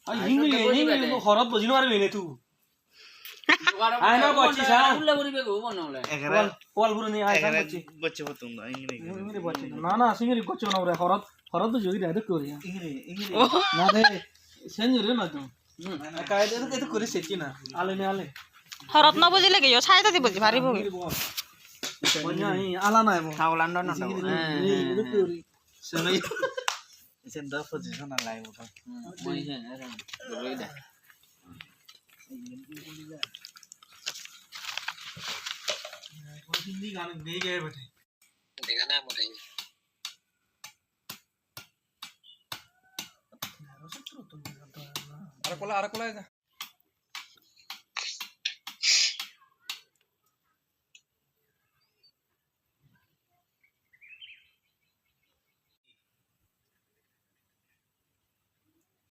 হিংলি ঘৰত বুজি নোৱাৰিবি নে তুই আই না বচ্চি সা উল্লা করিবে গো বনলে এখানে কোয়াল বুড়ো নি আই এখানে বচ্চি বচ্চে হতুম না ইংরেজি বচ্চি না না সিঙ্গি কোচ না রে ঘৰত তো জগি দে করি ইংরেজি না রে সেঞ্জুরি না তো কাই দে তো করে সেটি না আলে নে আলে হরত ন বুঝিলে কি ছাই তাতি বুঝি ভারি বগে বন্যা আলা নাই মো খাওলান না সেনাই সেন্টার পজিশন আলাই ওটা মই হে রই দা हिंदी गाने नहीं गए बैठे देखा ना मुझे अरे कोला